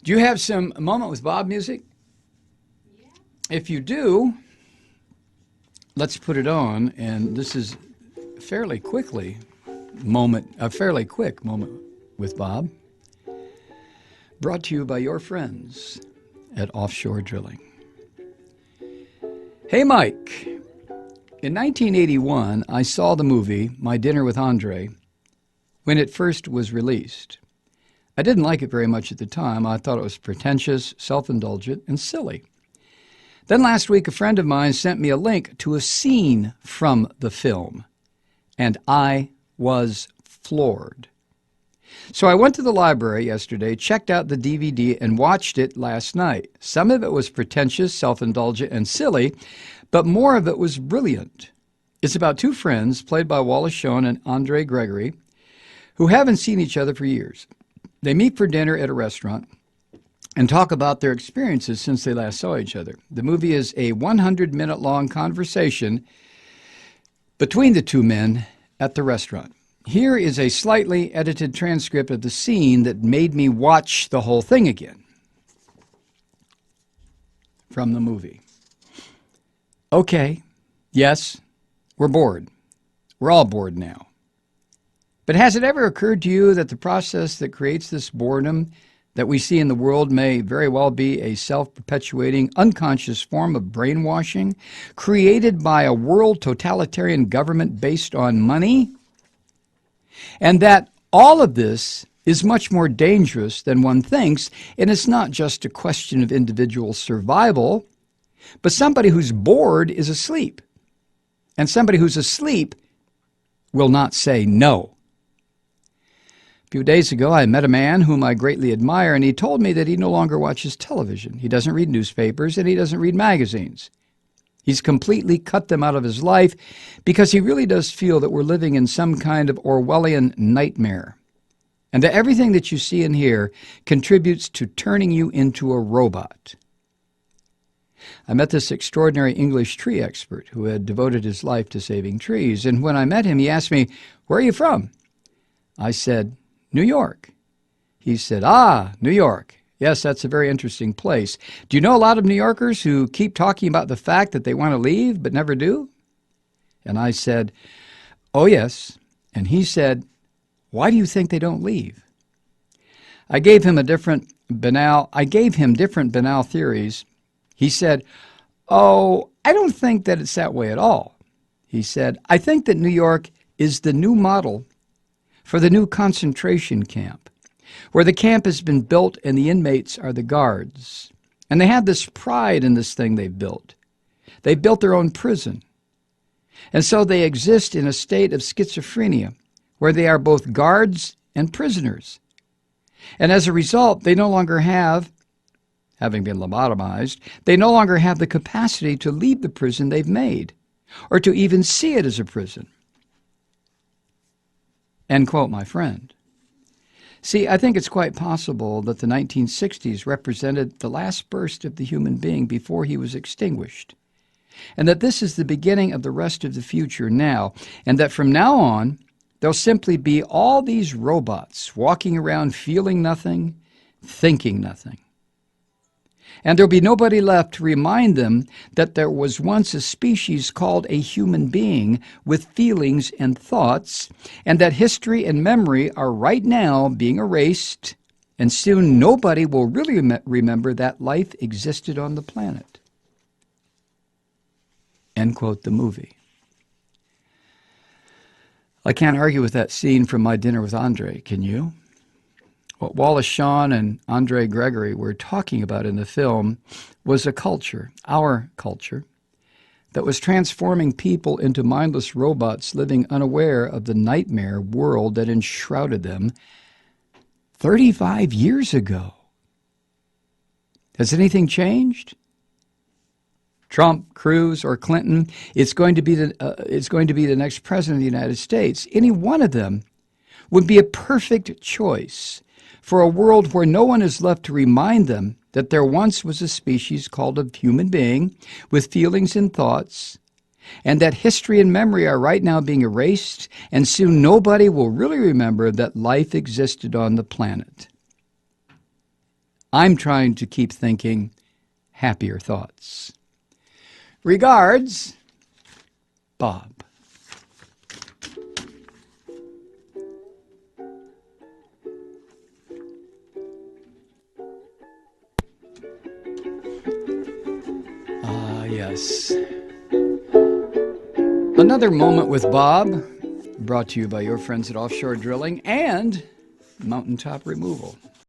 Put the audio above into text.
Do you have some Moment with Bob music? If you do, let's put it on. And this is a fairly quick moment with Bob, brought to you by your friends at Offshore Drilling. Hey, Mike. In 1981, I saw the movie My Dinner with Andre when it first was released. I didn't like it very much at the time. I thought it was pretentious, self-indulgent, and silly. Then last week, a friend of mine sent me a link to a scene from the film, and I was floored. So I went to the library yesterday, checked out the DVD, and watched it last night. Some of it was pretentious, self-indulgent, and silly, but more of it was brilliant. It's about two friends, played by Wallace Shawn and Andre Gregory, who haven't seen each other for years. They meet for dinner at a restaurant and talk about their experiences since they last saw each other. The movie is a 100-minute-long conversation between the two men at the restaurant. Here is a slightly edited transcript of the scene that made me watch the whole thing again from the movie. Okay, yes, we're bored. We're all bored now. But has it ever occurred to you that the process that creates this boredom that we see in the world may very well be a self-perpetuating, unconscious form of brainwashing created by a world totalitarian government based on money? And that all of this is much more dangerous than one thinks, and it's not just a question of individual survival, but somebody who's bored is asleep. And somebody who's asleep will not say no. A few days ago, I met a man whom I greatly admire, and he told me that he no longer watches television. He doesn't read newspapers, and he doesn't read magazines. He's completely cut them out of his life because he really does feel that we're living in some kind of Orwellian nightmare, and that everything that you see and hear contributes to turning you into a robot. I met this extraordinary English tree expert who had devoted his life to saving trees, and when I met him, he asked me, "Where are you from?" I said, "New York." He said, "Ah, New York. Yes, that's a very interesting place. Do you know a lot of New Yorkers who keep talking about the fact that they want to leave but never do?" And I said, "Oh, yes." And he said, "Why do you think they don't leave?" I gave him different banal theories. He said, "Oh, I don't think that it's that way at all." He said, "I think that New York is the new model for the new concentration camp, where the camp has been built and the inmates are the guards. And they have this pride in this thing they've built. They built their own prison. And so they exist in a state of schizophrenia, where they are both guards and prisoners. And as a result, they no longer have, having been lobotomized, they no longer have the capacity to leave the prison they've made, or to even see it as a prison." End quote, my friend. See, I think it's quite possible that the 1960s represented the last burst of the human being before he was extinguished, and that this is the beginning of the rest of the future now, and that from now on, there'll simply be all these robots walking around feeling nothing, thinking nothing. And there'll be nobody left to remind them that there was once a species called a human being with feelings and thoughts, and that history and memory are right now being erased, and soon nobody will really remember that life existed on the planet. End quote, the movie. I can't argue with that scene from My Dinner with Andre, can you? What Wallace Shawn and Andre Gregory were talking about in the film was a culture, our culture, that was transforming people into mindless robots living unaware of the nightmare world that enshrouded them 35 years ago. Has anything changed? Trump, Cruz, or Clinton, it's going to be the next president of the United States. Any one of them would be a perfect choice for a world where no one is left to remind them that there once was a species called a human being with feelings and thoughts, and that history and memory are right now being erased, and soon nobody will really remember that life existed on the planet. I'm trying to keep thinking happier thoughts. Regards, Bob. Yes. Another Moment with Bob, brought to you by your friends at Offshore Drilling and Mountaintop Removal.